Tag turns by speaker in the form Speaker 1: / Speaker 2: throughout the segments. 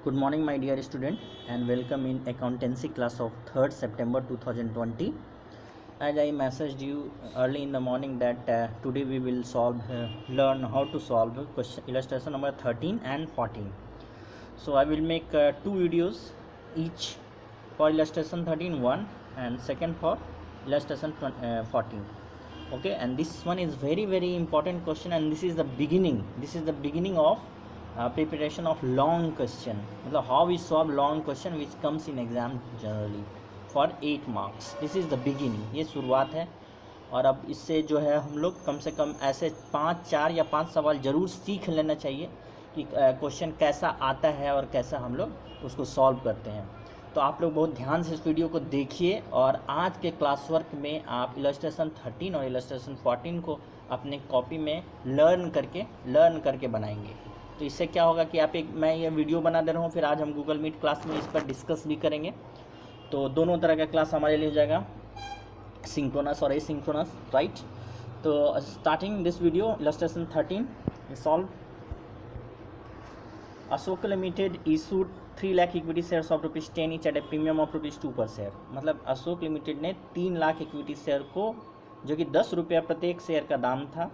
Speaker 1: Good morning, my dear student, and welcome in accountancy class of 3rd September 2020. As I messaged you early in the morning that today we will learn how to solve question illustration number 13 and 14. So I will make two videos, each for illustration 13 one and second for illustration 14. Okay, and this one is very important question, and this is the beginning of preparation of long question. मतलब how we solve long question which comes in exam generally for 8 marks. This is the beginning, ये शुरुआत है. और अब इससे जो है हम लोग कम से कम ऐसे 4 या 5 सवाल ज़रूर सीख लेना चाहिए कि क्वेश्चन कैसा आता है और कैसा हम लोग उसको सॉल्व करते हैं. तो आप लोग बहुत ध्यान से इस वीडियो को देखिए, और आज के क्लास वर्क में आप इलस्ट्रेशन 13 और इलस्ट्रेशन 14 को अपने कॉपी में लर्न करके बनाएंगे. तो इससे क्या होगा कि मैं ये वीडियो बना दे रहा हूँ, फिर आज हम गूगल मीट क्लास में इस पर डिस्कस भी करेंगे. तो दोनों तरह का क्लास हमारे लिए हो जाएगा, सिंक्रोनस और एसिंक्रोनस, राइट. तो starting this video illustration 13 solve. Ashok limited issued 3 lakh equity shares of ₹10 each eight A premium of ₹2 पर शेयर. मतलब अशोक लिमिटेड ने 3 लाख इक्विटी शेयर को, जो कि ₹10 प्रत्येक शेयर का दाम था,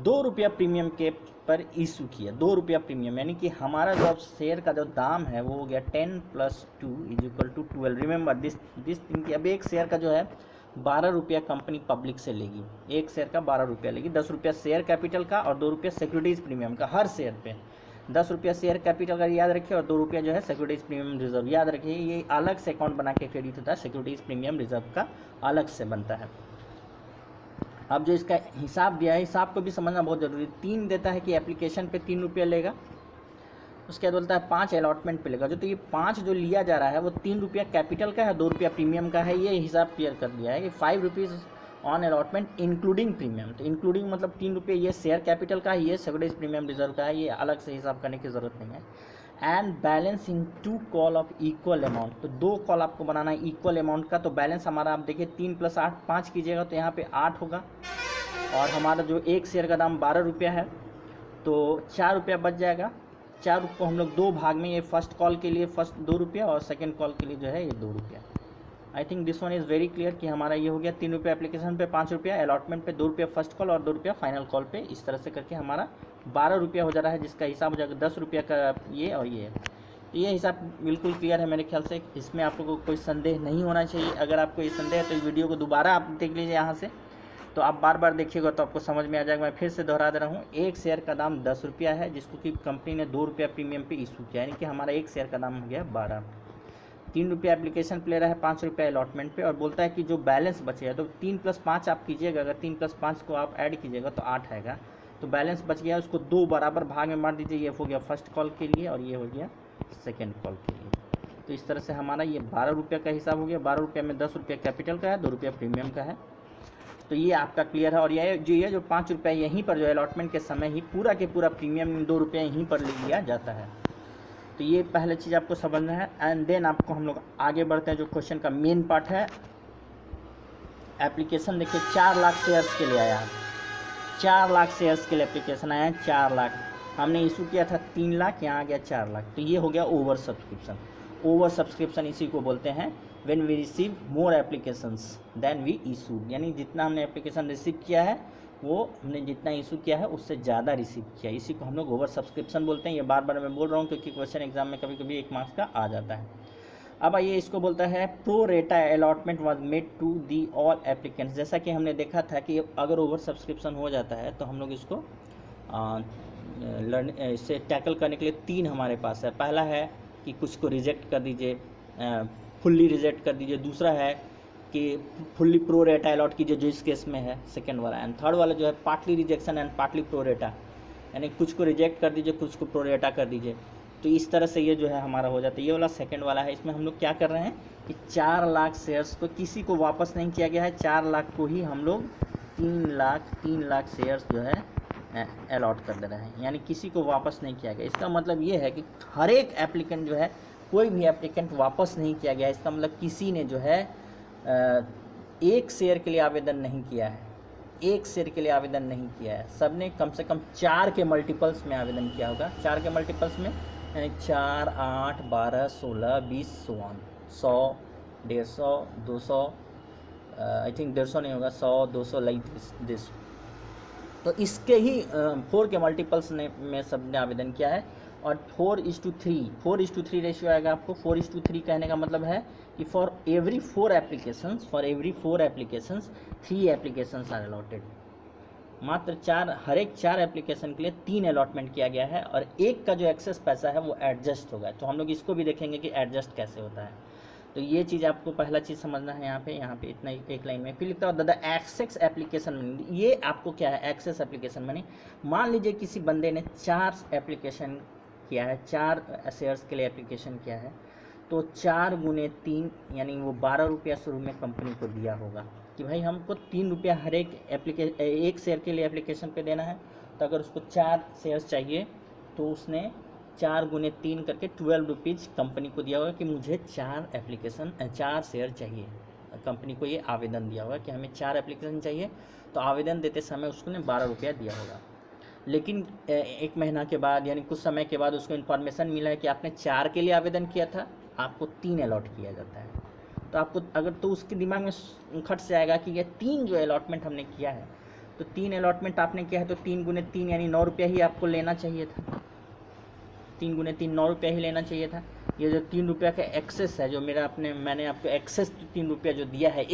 Speaker 1: ₹2 प्रीमियम के पर इशू किया. ₹2 प्रीमियम, यानी कि हमारा जो शेयर का जो दाम है वो हो गया 10 + 2 = 12. रिमेंबर दिस थिंग कि अब एक शेयर का जो है ₹12 कंपनी पब्लिक से लेगी. एक शेयर का ₹12 लेगी. ₹10 शेयर कैपिटल का और ₹2 सिक्योरिटीज़ प्रीमियम का. हर शेयर पे ₹10 शेयर कैपिटल का याद रखिए, और ₹2 जो है सिक्योरिटीज़ प्रीमियम रिजर्व याद रखिए. ये अलग से अकाउंट बना के क्रेडिट होता है, सिक्योरिटीज़ प्रीमियम रिजर्व का अलग से बनता है. अब जो इसका हिसाब दिया है, हिसाब को भी समझना बहुत ज़रूरी है. 3 देता है कि एप्लीकेशन पे ₹3 लेगा, उसके बाद बोलता है 5 अलॉटमेंट पे लेगा. तो ये 5 जो लिया जा रहा है वो ₹3 कैपिटल का है, ₹2 प्रीमियम का है. ये हिसाब क्लियर कर दिया है कि ₹5 ऑन अलॉटमेंट इंक्लूडिंग प्रीमियम. तो इंक्लूडिंग मतलब ₹3 ये शेयर कैपिटल का है, ये सिक्योरिटीज प्रीमियम रिजर्व का है. ये अलग से हिसाब करने की ज़रूरत नहीं है. And balance in 2 call of equal amount. तो 2 कॉल आपको बनाना है इक्वल अमाउंट का. तो बैलेंस हमारा आप देखिए 3 + 8 5 कीजिएगा तो यहाँ पे 8 होगा. और हमारा जो एक शेयर का दाम ₹12 है, तो ₹4 बच जाएगा. 4 को हम लोग 2 भाग में, ये फर्स्ट कॉल के लिए फर्स्ट ₹2 और सेकेंड कॉल के लिए जो है ये ₹2. I think this one is very clear कि हमारा ये हो गया ₹3 एप्लीकेशन पे, ₹5 अलॉटमेंट पे, ₹2 फर्स्ट कॉल और ₹2 फाइनल कॉल पे. इस तरह से करके हमारा ₹12 हो जा रहा है, जिसका हिसाब हो जाएगा ₹10 का ये और ये. ये हिसाब बिल्कुल क्लियर है मेरे ख्याल से. इसमें आप लोगों को कोई संदेह नहीं होना चाहिए. अगर आपको ये संदेह है तो इस वीडियो को दोबारा आप देख लीजिए यहाँ से, तो आप बार देखिएगा तो आपको समझ में आ जाएगा. मैं फिर से दोहरा दे रहा हूँ, एक शेयर का दाम ₹10 है, जिसको कि कंपनी ने ₹2 प्रीमियम पे इशू किया, यानी कि हमारा एक शेयर का दाम हो गया 12. ₹3 एप्लीकेशन पे ले रहा है, ₹5 अलॉटमेंट पे, और बोलता है कि जो बैलेंस बचेगा, तो 3 + 5 आप कीजिएगा. अगर 3 + 5 को आप ऐड कीजिएगा तो 8 आएगा. तो बैलेंस बच गया, उसको 2 बराबर भाग में बांट दीजिए. ये हो गया फर्स्ट कॉल के लिए और ये हो गया सेकेंड कॉल के लिए. तो इस तरह से हमारा ये ₹12 का हिसाब हो गया. ₹12 में ₹10 कैपिटल का है, ₹2 प्रीमियम का है. तो ये आपका क्लियर है. और ये जो ₹5 यहीं पर जो अलॉटमेंट के समय ही पूरा के पूरा प्रीमियम ₹2 यहीं पर ले लिया जाता है. तो ये पहले चीज़ आपको समझना है. एंड देन आपको हम लोग आगे बढ़ते हैं. जो क्वेश्चन का मेन पार्ट है, एप्लीकेशन देखिए 4 लाख शेयर्स के लिए आया है. 4 लाख शेयर्स के लिए एप्लीकेशन आया है. 4 लाख हमने इशू किया था 3 लाख, यहाँ आ गया 4 लाख. तो ये हो गया ओवर सब्सक्रिप्शन. ओवर सब्सक्रिप्शन इसी को बोलते हैं when we receive more applications then we issue. यानी जितना हमने एप्लीकेशन रिसीव किया है, वो हमने जितना इशू किया है उससे ज़्यादा रिसीव किया, इसी को हम लोग ओवर सब्सक्रिप्शन बोलते हैं. ये बार मैं बोल रहा हूँ क्योंकि क्वेश्चन एग्जाम में कभी 1 मार्क्स का आ जाता है. अब आइए, इसको बोलता है pro rata allotment was made to the all applicants. जैसा कि हमने देखा था कि अगर ओवर सब्सक्रिप्शन हो जाता है तो हम लोग इसको इससे टैकल करने के लिए 3 हमारे पास है. पहला है कि कुछ को रिजेक्ट कर दीजिए, फुल्ली रिजेक्ट कर दीजिए. दूसरा है कि फुल्ली प्रो रेटा अलॉट कीजिए, जो इस केस में है सेकेंड वाला. एंड थर्ड वाला जो है partly rejection and partly pro रेटा, यानी कुछ को रिजेक्ट कर दीजिए, कुछ को प्रो रेटा कर दीजिए. तो इस तरह से ये जो है हमारा हो जाता है. ये वाला सेकेंड वाला है. इसमें हम लोग क्या कर रहे हैं कि 4 लाख शेयर्स को किसी को वापस नहीं किया गया है. 4 लाख को ही हम लोग 3 लाख शेयर्स जो है अलॉट कर दे रहे हैं, यानी किसी को वापस नहीं किया गया. इसका मतलब ये है कि हर एक एप्लीकेंट जो है, कोई भी एप्लीकेंट वापस नहीं किया गया. इसका मतलब किसी ने जो है एक शेयर के लिए आवेदन नहीं किया है, एक शेयर के लिए आवेदन नहीं किया है. सब ने कम से कम 4 के मल्टीपल्स में आवेदन किया होगा. 4 के मल्टीपल्स में यानी 4, 8, 12, 16, 20, 100, 150, 200, आई थिंक 150 नहीं होगा, 100, 200 लाइक दिस। तो इसके ही 4 के मल्टीपल्स में सब ने आवेदन किया है। और 4:3 रेशियो आएगा आपको। 4:3 कहने का मतलब है कि for every 4 applications 3 applications are allotted. मात्र हर एक 4 एप्लीकेशन के लिए 3 अलॉटमेंट किया गया है, और एक का जो एक्सेस पैसा है वो एडजस्ट होगा। तो हम लोग इसको भी देखेंगे कि एडजस्ट कैसे होता है। तो ये चीज़ आपको पहला चीज़ समझना है। यहाँ पे इतना एक लाइन में फिर लिखता है द एक्सेस एप्लीकेशन मनी। ये आपको क्या है, एक्सेस एप्लीकेशन मनी। मान लीजिए किसी बंदे ने 4 एप्लीकेशन किया है, 4 शेयर्स के लिए एप्लीकेशन किया है, तो 4 × 3 यानी वो 12 रुपया शुरू में कंपनी को दिया होगा कि भाई हमको 3 रुपया हर एक शेयर के लिए एप्लीकेशन पे देना है। तो अगर उसको 4 शेयर्स चाहिए तो उसने 4 × 3 करके 12 रुपीज़ कंपनी को दिया होगा कि मुझे 4 शेयर चाहिए। कंपनी को ये आवेदन दिया होगा कि हमें 4 एप्लीकेशन चाहिए, तो आवेदन देते समय उसने 12 रुपया दिया होगा। लेकिन 1 महीना के बाद यानी कुछ समय के बाद उसको इन्फॉर्मेशन मिला है कि आपने 4 के लिए आवेदन किया था, आपको 3 अलॉट किया जाता है। तो आपको अगर तो उसके दिमाग में खट से आएगा कि ये 3 जो अलॉटमेंट हमने किया है, तो 3 अलॉटमेंट आपने किया है, तो 3 × 3 यानी 9 रुपया ही आपको लेना चाहिए था। 3 × 3 9 रुपया ही लेना चाहिए था। ये जो 3 रुपया का एक्सेस है, जो मैंने आपको एक्सेस 3 रुपया जो दिया है,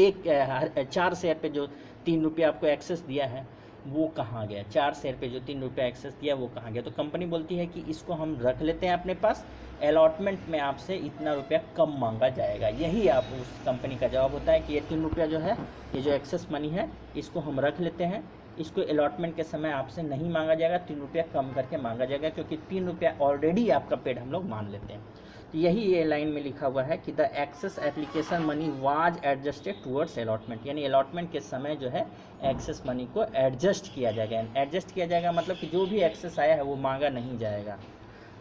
Speaker 1: 4 शेयर पे जो 3 रुपया आपको एक्सेस दिया है, वो कहाँ गया? 4 शेयर पे जो 3 रुपया एक्सेस दिया वो कहाँ गया? तो कंपनी बोलती है कि इसको हम रख लेते हैं अपने पास, अलॉटमेंट में आपसे इतना रुपया कम मांगा जाएगा। यही आप उस कंपनी का जवाब होता है कि ये 3 रुपया जो है, ये जो एक्सेस मनी है, इसको हम रख लेते हैं, इसको अलॉटमेंट के समय आपसे नहीं मांगा जाएगा, 3 रुपया कम करके मांगा जाएगा, क्योंकि 3 रुपया ऑलरेडी आपका पेड हम लोग मान लेते हैं। तो यही ये लाइन में लिखा हुआ है कि the excess application money was adjusted towards allotment, यानी अलॉटमेंट के समय जो है एक्सेस मनी को एडजस्ट किया जाएगा। एडजस्ट किया जाएगा मतलब कि जो भी एक्सेस आया है वो मांगा नहीं जाएगा।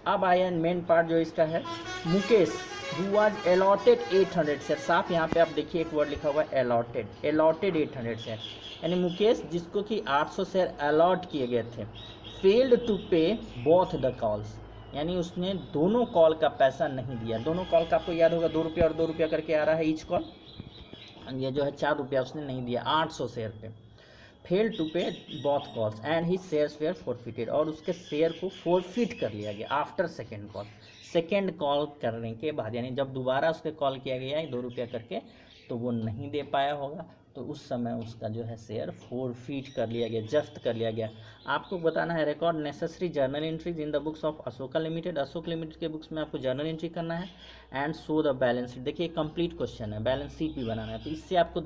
Speaker 1: अब आया मेन पार्ट जो इसका है, Mukesh who was allotted 800 share. साफ यहाँ पे आप देखिए एक वर्ड लिखा हुआ है अलॉटेड 800 शेयर, यानी मुकेश जिसको कि 800 शेयर अलॉट किए गए थे, फेल्ड टू पे बोथ द कॉल्स, यानी उसने दोनों कॉल का पैसा नहीं दिया। दोनों कॉल का आपको याद होगा 2 रुपया और 2 रुपया करके आ रहा है ईच कॉल। ये जो है 4 रुपया उसने नहीं दिया 800 शेयर पे। फेल टू पे both calls and he shares where forfeited, और उसके शेयर को फॉरफिट कर लिया गया after second call. Second call करने के बाद, यानी जब दोबारा उसके कॉल किया गया है 2 रुपया करके, तो वो नहीं दे पाया होगा, तो उस समय उसका जो है शेयर फॉरफिट कर लिया गया, जब्त कर लिया गया। आपको बताना है record necessary journal entries in the books of Ashoka limited. Ashok limited के बुक्स में आपको जर्नल एंट्री करना है and show the balance sheet. देखिए कंप्लीट क्वेश्चन है, बैलेंस शीट भी बनाना है, तो इससे आपको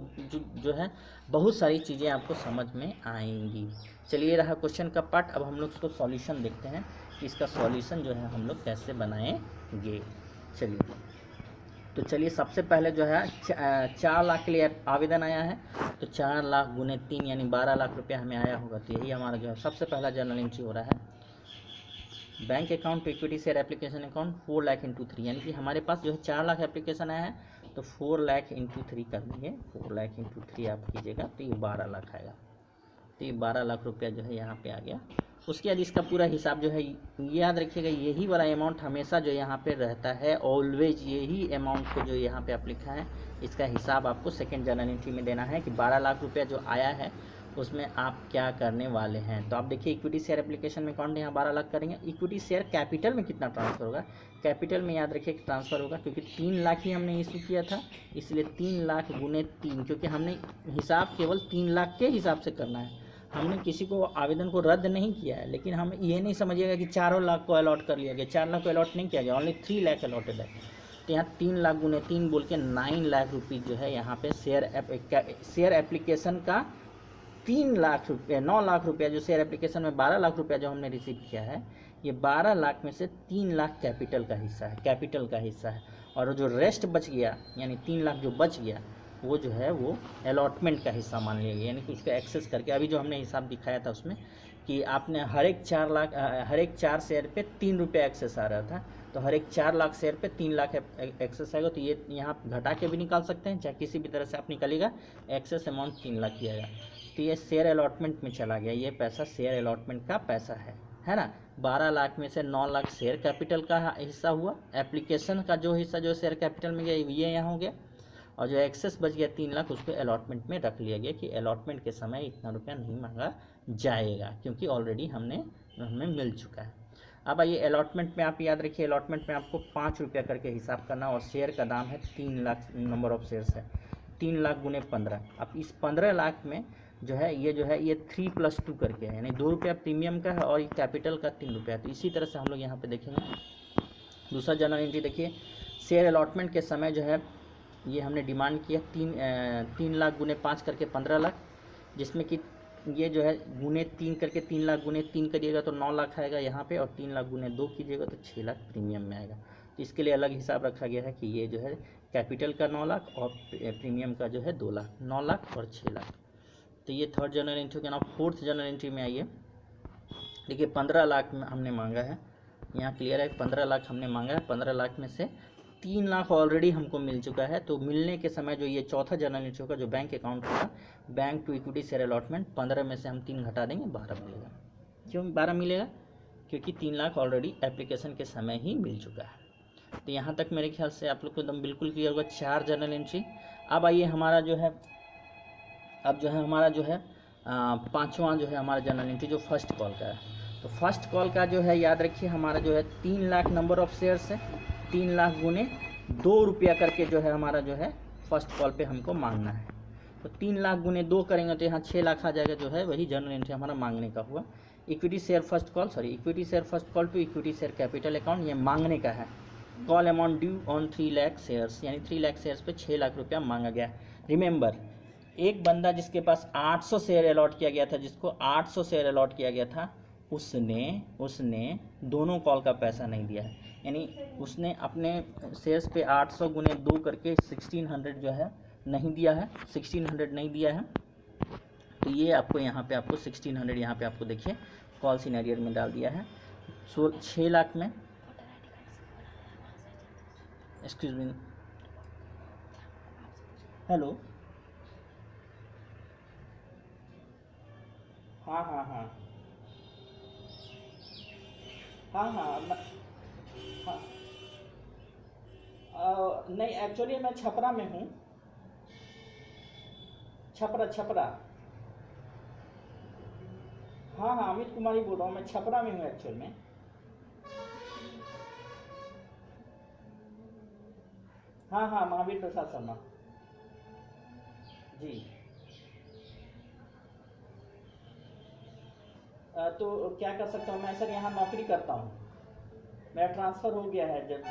Speaker 1: जो है बहुत सारी चीज़ें आपको समझ में आएंगी। चलिए रहा क्वेश्चन का पार्ट, अब हम लोग इसको सॉल्यूशन देखते हैं कि इसका सॉल्यूशन जो है हम लोग कैसे बनाएंगे। चलिए सबसे पहले जो है 4 लाख के लिए आवेदन आया है, तो 4 लाख × 3 यानी 12 लाख रुपया हमें आया होगा। तो यही हमारा जो है सबसे पहला जर्नल एंट्री हो रहा है। Bank account to equity share application account 4 lakh × 3, यानी कि हमारे पास जो है 4 लाख एप्लीकेशन आया है, तो 4 लाख × 3 कर देंगे। 4 लाख × 3 आप कीजिएगा तो ये 12 लाख आएगा। तो ये 12 लाख रुपया जो है यहाँ पे आ गया। उसके बाद इसका पूरा हिसाब जो है याद रखिएगा, यही वाला अमाउंट हमेशा जो यहाँ पे रहता है, ऑलवेज यही अमाउंट को जो यहाँ पे आप लिखा है, इसका हिसाब आपको सेकंड जर्नल एंट्री में देना है कि 12 लाख रुपया जो आया है उसमें आप क्या करने वाले हैं। तो आप देखिए इक्विटी शेयर एप्लीकेशन में अकाउंट यहाँ 12 लाख करेंगे। इक्विटी शेयर कैपिटल में कितना ट्रांसफ़र होगा? कैपिटल में याद रखिए कि ट्रांसफ़र होगा, क्योंकि 3 लाख ही हमने इशू किया था, इसलिए 3 लाख × 3, क्योंकि हमने हिसाब केवल 3 लाख के हिसाब से करना है। हमने किसी को आवेदन को रद्द नहीं किया है, लेकिन हम ये नहीं समझिएगा कि 4 लाख को अलॉट कर लिया गया। 4 लाख को अलॉट नहीं किया गया, ओनली 3 लाख अलॉटेड है। तो यहाँ 3 लाख × 3 बोल के 9 लाख रुपीज़ जो है यहाँ पे शेयर एप्लीकेशन का 3 लाख रुपये, 9 लाख रुपया जो शेयर एप्लीकेशन में 12 लाख रुपया जो हमने रिसीव किया है, ये 12 लाख में से 3 लाख कैपिटल का हिस्सा है, और जो रेस्ट बच गया यानी 3 लाख जो बच गया वो जो है वो अलॉटमेंट का हिस्सा मान लिया गया, यानी कि उसका एक्सेस करके अभी जो हमने हिसाब दिखाया था उसमें कि आपने हर एक 4 शेयर पे 3 रुपये एक्सेस आ रहा था, तो हर एक 4 लाख शेयर पे 3 लाख एक्सेस आएगा। तो ये यहाँ घटा के भी निकाल सकते हैं, चाहे किसी भी तरह से आप निकालिएगा, एक्सेस अमाउंट 3 लाख किया जाएगा। तो ये शेयर अलॉटमेंट में चला गया, ये पैसा शेयर अलॉटमेंट का पैसा है। है ना। 12 लाख में से 9 लाख शेयर कैपिटल का हिस्सा हुआ, एप्लीकेशन का जो हिस्सा जो शेयर कैपिटल में गया ये यहाँ हो गया, और जो एक्सेस बच गया 3 लाख उसको अलॉटमेंट में रख लिया गया कि अलॉटमेंट के समय इतना रुपया नहीं मांगा जाएगा क्योंकि ऑलरेडी हमें मिल चुका है। अब आइए अलॉटमेंट में, आप याद रखिए अलॉटमेंट में आपको 5 रुपया करके हिसाब करना, और शेयर का दाम है 3 लाख, नंबर ऑफ शेयर्स है 3 लाख गुने 15। अब इस 15 लाख में जो है ये 3 + 2 करके है, यानी 2 रुपया प्रीमियम का है और ये कैपिटल का 3 रुपया। तो इसी तरह से हम लोग यहाँ पे देखेंगे दूसरा जनरल एंट्री। देखिए शेयर अलॉटमेंट के समय जो है ये हमने डिमांड किया 3 लाख गुने 5 करके 15 लाख, जिसमें कि ये जो है गुने 3 करके 3 लाख गुने 3 करिएगा तो 9 लाख आएगा यहाँ पे, और 3 लाख गुने 2 कीजिएगा तो 6 लाख प्रीमियम में आएगा। तो इसके लिए अलग हिसाब रखा गया है कि ये जो है कैपिटल का 9 लाख और प्रीमियम का जो है 2 लाख, 9 लाख और 6 लाख। तो ये थर्ड जनरल एंट्री हो गया ना। फोर्थ जनरल एंट्री में आइए, देखिए 15 लाख में हमने मांगा है, यहाँ क्लियर है 15 लाख हमने मांगा है। 15 लाख में से 3 लाख ऑलरेडी हमको मिल चुका है। तो मिलने के समय जो ये चौथा जनरल एंट्री होगा जो बैंक अकाउंट होगा, bank to equity share allotment, 15 में से हम 3 घटा देंगे 12 मिलेगा। क्यों 12 मिलेगा? क्योंकि 3 लाख ऑलरेडी एप्लीकेशन के समय ही मिल चुका है। तो यहाँ तक मेरे ख्याल से आप लोग को एकदम बिल्कुल क्लियर होगा 4 जनरल एंट्री। अब आइए हमारा जो है पाँचवां जो है हमारा जनरल एंट्री जो फर्स्ट कॉल का है। तो फर्स्ट कॉल का जो है याद रखिए हमारा जो है 3 लाख नंबर ऑफ शेयर्स है, 3 लाख गुने 2 रुपया करके जो है हमारा जो है फर्स्ट कॉल पे हमको मांगना है। तो 3 लाख गुने 2 करेंगे तो यहाँ 6 लाख आ जाएगा, जो है वही जनरल एंट्री हमारा मांगने का हुआ। Equity share first call to equity share capital account, ये मांगने का है। Call amount due on 3 lakh shares, यानी 3 लाख शेयर्स पे 6 लाख रुपया मांगा गया। रिमेंबर, एक बंदा जिसके पास 800 शेयर अलॉट किया गया था, जिसको 800 शेयर अलॉट किया गया था, उसने दोनों कॉल का पैसा नहीं दिया है, यानी उसने अपने शेयर्स पे 800 गुने 2 करके 1600 जो है नहीं दिया है, 1600 नहीं दिया है। तो ये आपको यहाँ पे आपको 1600 यहाँ पे आपको देखिए कॉल सिनेरियर में डाल दिया है। 6 लाख में, एक्सक्यूज मी, हेलो, हाँ हाँ हाँ हाँ हाँ हाँ नहीं एक्चुअली मैं छपरा में हूँ, छपरा। हाँ हाँ अमित कुमार ही बोल रहा हूँ, मैं छपरा में हूँ एक्चुअल में। हाँ हाँ महावीर प्रसाद शर्मा जी। तो क्या कर सकता हूँ मैं सर, यहाँ नौकरी करता हूँ, मेरा ट्रांसफ़र हो गया है जब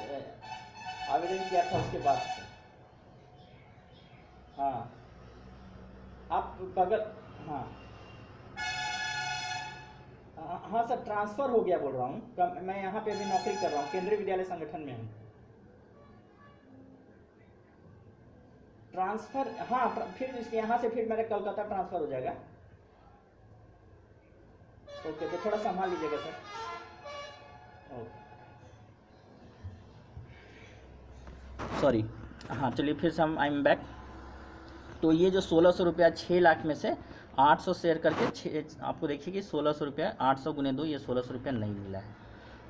Speaker 1: आवेदन किया था उसके बाद से। हाँ आप बगल, हाँ हाँ सर ट्रांसफ़र हो गया बोल रहा हूँ, मैं यहाँ पे अभी नौकरी कर रहा हूँ, केंद्रीय विद्यालय संगठन में हूँ। ट्रांसफ़र, हाँ फिर इसके यहाँ से फिर मेरा कोलकाता ट्रांसफ़र हो जाएगा। ओके तो थोड़ा संभाल लीजिएगा सर। ओके सॉरी, हाँ चलिए फिर से हम आई एम बैक। तो ये जो 1600 रुपया 6 लाख में से 800 शेयर करके आपको देखिए कि 1600 रुपया 800 गुने 2, ये 1600 रुपया नहीं मिला है।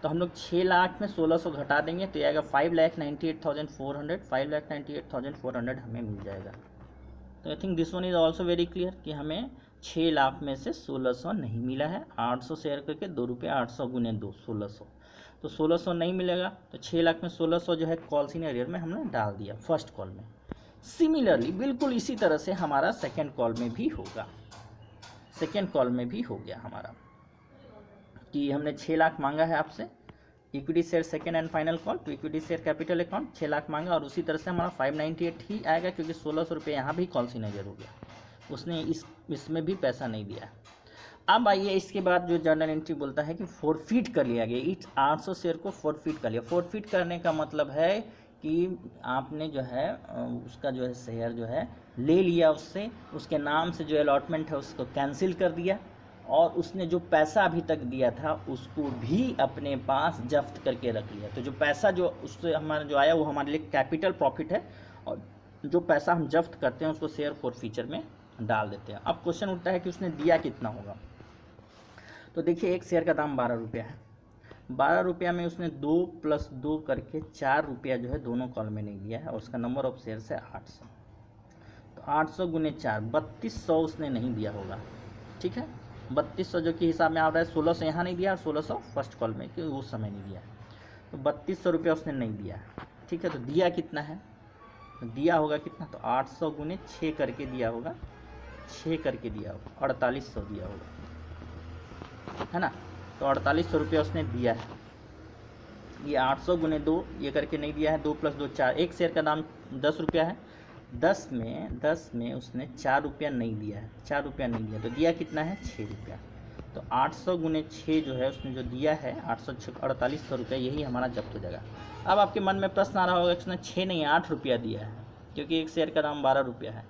Speaker 1: तो हम लोग 6 लाख में 1600 घटा देंगे तो ये आएगा 5,98,400, 5,98,400 हमें मिल जाएगा। तो I think this one is also very clear कि हमें 6 लाख में से 1600 नहीं मिला है। 800 शेयर करके 2 रुपये, 800 गुने 2 1600, तो 1600 नहीं मिलेगा। तो 6 लाख में 1600 जो है कॉल सिनेरियर में हमने डाल दिया फर्स्ट कॉल में। सिमिलरली बिल्कुल इसी तरह से हमारा सेकेंड कॉल में भी होगा। सेकेंड कॉल में भी हो गया हमारा कि हमने 6 लाख मांगा है आपसे, equity share second and final call to equity share capital account 6 lakh मांगा, और उसी तरह से हमारा 598 ही आएगा क्योंकि 1600 रुपये यहाँ भी कॉल सिनेरियर हो गया, उसने इसमें भी पैसा नहीं दिया। अब आइए इसके बाद जो जर्नल एंट्री बोलता है कि फोरफीट कर लिया गया, इस 800 शेयर को फोरफीट कर लिया। फोरफीट करने का मतलब है कि आपने जो है उसका जो है शेयर जो है ले लिया उससे, उसके नाम से जो अलॉटमेंट है उसको कैंसिल कर दिया, और उसने जो पैसा अभी तक दिया था उसको भी अपने पास जब्त करके रख लिया। तो जो पैसा जो उससे हमारा जो आया वो हमारे लिए कैपिटल प्रॉफिट है, और जो पैसा हम जब्त करते हैं उसको शेयर फोरफीचर में डाल देते हैं। अब क्वेश्चन उठता है कि उसने दिया कितना होगा। तो देखिए एक शेयर का दाम 12 रुपया है, 12 रुपया में उसने 2 + 2 करके 4 रुपया जो है दोनों कॉल में नहीं दिया है, और उसका नंबर ऑफ शेयर्स है 800। तो 800 × 4 3200 उसने नहीं दिया होगा, ठीक है। 3200 जो कि हिसाब में आ रहा है, 1600 यहाँ नहीं दिया और 1600 फर्स्ट कॉल में, क्योंकि उस समय नहीं दिया है। तो 3200 रुपया उसने नहीं दिया है, ठीक है। तो दिया कितना है, दिया होगा कितना, तो 800 × 6 करके दिया होगा, 6 करके दिया होगा, 4800 दिया होगा, है ना। तो 4800 रुपया उसने दिया है। ये 800 × 2 ये करके नहीं दिया है, 2 + 2 4, एक शेयर का दाम 10 रुपया है, 10 में उसने 4 रुपया नहीं दिया है, 4 रुपया नहीं दिया, तो दिया कितना है 6 रुपया। तो 800 × 6 जो है उसने जो दिया है 4800 रुपया, यही हमारा जब्त हो जाएगा। अब आपके मन में प्रश्न आ रहा होगा कि उसने 6 नहीं 8 रुपया दिया है, क्योंकि एक शेयर का दाम 12 रुपया है।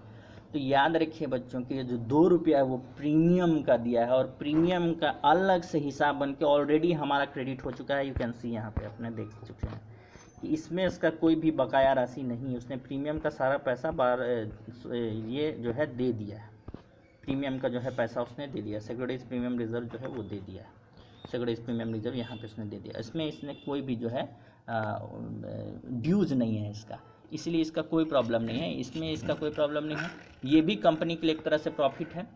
Speaker 1: तो याद रखिए बच्चों कि जो 2 रुपया है वो प्रीमियम का दिया है, और प्रीमियम का अलग से हिसाब बन के ऑलरेडी हमारा क्रेडिट हो चुका है। यू कैन सी यहाँ पे अपने देख चुके हैं कि इसमें इसका कोई भी बकाया राशि नहीं, उसने प्रीमियम का सारा पैसा ये जो है दे दिया है, प्रीमियम का जो है पैसा उसने दे दिया, सिक्योरिटीज प्रीमियम रिजर्व जो है वो दे दिया है, सिक्योरिटीज प्रीमियम रिजर्व यहाँ पे उसने दे दिया। इसमें इसने कोई भी जो है ड्यूज नहीं है इसका, इसलिए इसका कोई प्रॉब्लम नहीं है, इसमें इसका कोई प्रॉब्लम नहीं है। ये भी कंपनी के लिए एक तरह से प्रॉफिट है,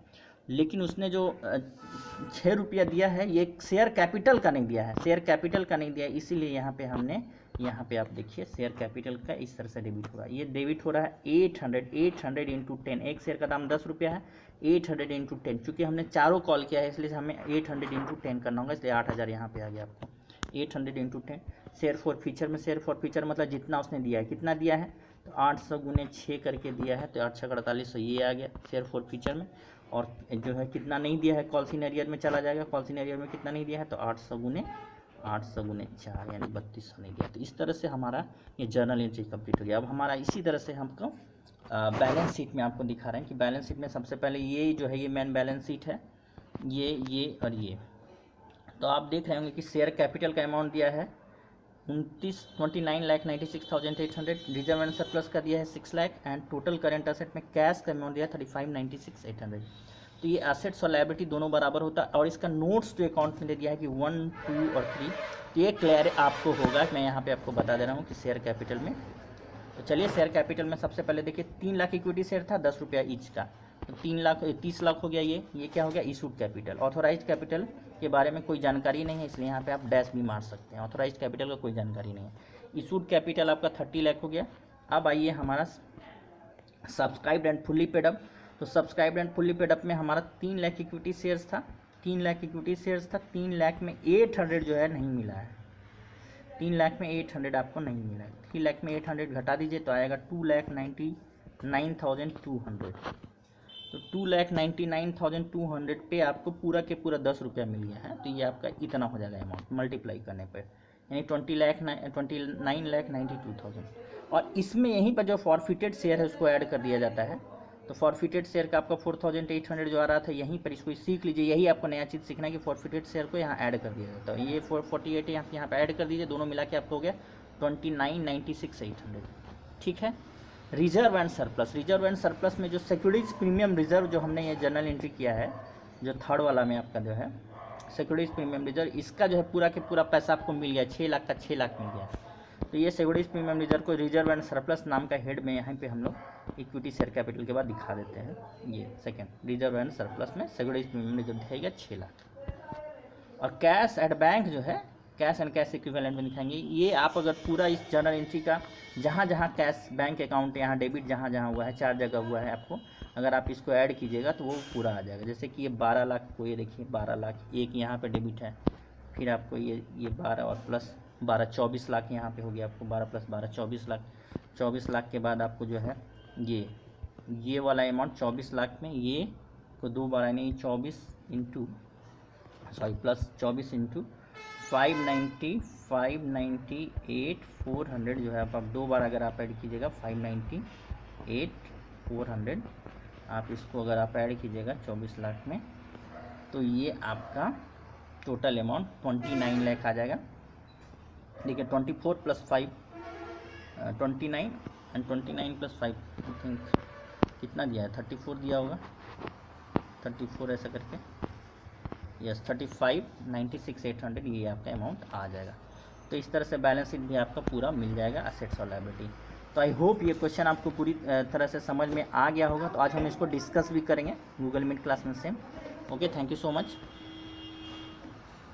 Speaker 1: लेकिन उसने जो 6 रुपया दिया है ये शेयर कैपिटल का नहीं दिया है, शेयर कैपिटल का नहीं दिया है, इसीलिए यहाँ पे हमने, यहाँ पे आप देखिए शेयर कैपिटल का इस तरह से डेबिट हो रहा है। ये डेबिट हो रहा है 800 × 10, एक शेयर का दाम 10 रुपया है, 800 × 10, चूँकि हमने चारों कॉल किया है इसलिए हमें 800 × 10 करना होगा, इसलिए 8000 यहाँ पे आ गया आपको। 800 × 10 शेयर फॉर फ्यूचर में, शेयर फॉर फ्यूचर मतलब जितना उसने दिया है, कितना दिया है, तो 800 × 6 करके दिया है, तो 8 × 6 = 4800 ये आ गया शेयर फॉर फ्यूचर में। और जो है कितना नहीं दिया है, कॉल सीनियर में चला जाएगा, कॉल सीनियर में कितना नहीं दिया है, तो 800 × 4 यानी 3200 नहीं दिया। तो इस तरह से हमारा ये जर्नल एंट्री कंप्लीट हो गया। अब हमारा इसी तरह से हमको बैलेंस शीट में आपको दिखा रहे हैं कि बैलेंस शीट में सबसे पहले ये जो है ये मेन बैलेंस शीट है, ये और ये। तो आप देख रहे होंगे कि शेयर कैपिटल का अमाउंट दिया है 29,96,800, रिजर्व एंड सरप्लस का दिया है 6 lakh, and total current asset में कैश का अमाउंट दिया 35,96,800। तो ये एसेट्स और लायबिलिटी दोनों बराबर होता है, और इसका नोट्स जो अकाउंट में दे दिया है कि 1, 2 और 3, तो ये क्लियर आपको होगा। मैं यहाँ पे आपको बता दे रहा हूँ कि शेयर कैपिटल में, तो चलिए शेयर कैपिटल में सबसे पहले देखिए 3 लाख इक्विटी शेयर था 10 रुपया ईच का, तो 30 लाख हो गया। ये क्या हो गया, इशूड कैपिटल। ऑथोराइज कैपिटल के बारे में कोई जानकारी नहीं है, इसलिए यहाँ पे आप डैश भी मार सकते हैं, ऑथोराइज कैपिटल का कोई जानकारी नहीं है। इशूड कैपिटल आपका 30 लाख हो गया। अब आइए हमारा subscribed and fully paid up, तो subscribed and fully paid up में हमारा 3 लाख इक्विटी शेयर्स था, 3 लाख इक्विटी शेयर्स था, 3 लाख में 800 जो है नहीं मिला है, 3 लाख में 800 आपको नहीं मिला है। 3 लाख में 800 घटा दीजिए तो आएगा 2,99,200। तो 2,99,200 पे आपको पूरा के पूरा 10 रुपया मिल गया है, तो ये आपका इतना हो जाएगा अमाउंट मल्टीप्लाई करने पर, यानी 29,92,000। और इसमें यहीं पर जो फॉरफिटेड शेयर है उसको ऐड कर दिया जाता है। तो फॉरफिटेड शेयर का आपका 4,800 जो आ रहा था, यहीं पर इसको सीख लीजिए, यही आपको नया चीज़ सीखना है कि फॉरफिटेड शेयर को यहाँ ऐड कर दिया जाता है। ये 448 यहाँ पे ऐड कर दीजिए, दोनों मिला के आपको हो गया 29,96,800, ठीक है। Reserve and surplus, reserve and surplus में जो सिक्योरिटीज प्रीमियम रिजर्व जो हमने ये जर्नल एंट्री किया है, जो थर्ड वाला में आपका जो है सिक्योरिटीज प्रीमियम रिजर्व, इसका जो है पूरा के पूरा पैसा आपको मिल गया, 6 लाख का 6 लाख मिल गया। तो ये सिक्योरिटीज प्रीमियम रिजर्व को रिजर्व एंड सरप्लस नाम का हेड में यहाँ पे हम लोग इक्विटी शेयर कैपिटल के बाद दिखा देते हैं। ये सेकेंड रिजर्व एंड सरप्लस में सिक्योरिटीज प्रीमियम रिजर्व दिखाएगा 6 लाख। और कैश एट बैंक जो है कैश एंड कैश इक्विवेलेंट में दिखाएंगे। ये आप अगर पूरा इस जर्नल एंट्री का जहाँ जहाँ कैश बैंक अकाउंट यहाँ डेबिट जहाँ जहाँ हुआ है 4 जगह हुआ है, आपको अगर आप इसको ऐड कीजिएगा तो वो पूरा आ जाएगा। जैसे कि ये 12 लाख को, ये देखिए 12 लाख एक यहाँ पे डेबिट है, फिर आपको ये 12 और प्लस 12 24 लाख यहाँ पे हो गया आपको, 12 + 12 24 लाख। 24 लाख के बाद आपको जो है ये वाला अमाउंट 24 लाख में ये को 2 बार यानी 24 इंटू प्लस 24 इंटू 598,400 जो है आप 2 बार अगर आप ऐड कीजिएगा 598,400 आप इसको अगर आप ऐड कीजिएगा 24 लाख में, तो ये आपका टोटल अमाउंट 29 लाख आ जाएगा। देखिए 24 + 5 29 एंड 29 + 5 आई थिंक कितना दिया है 34 दिया होगा, 34 ऐसा करके यस 35,96,800 ये आपका अमाउंट आ जाएगा। तो इस तरह से बैलेंस शीट भी आपका पूरा मिल जाएगा असेट्स और लायबिलिटी। तो आई होप ये क्वेश्चन आपको पूरी तरह से समझ में आ गया होगा। तो आज हम इसको डिस्कस भी करेंगे गूगल मीट क्लास में same. Okay, thank you so much.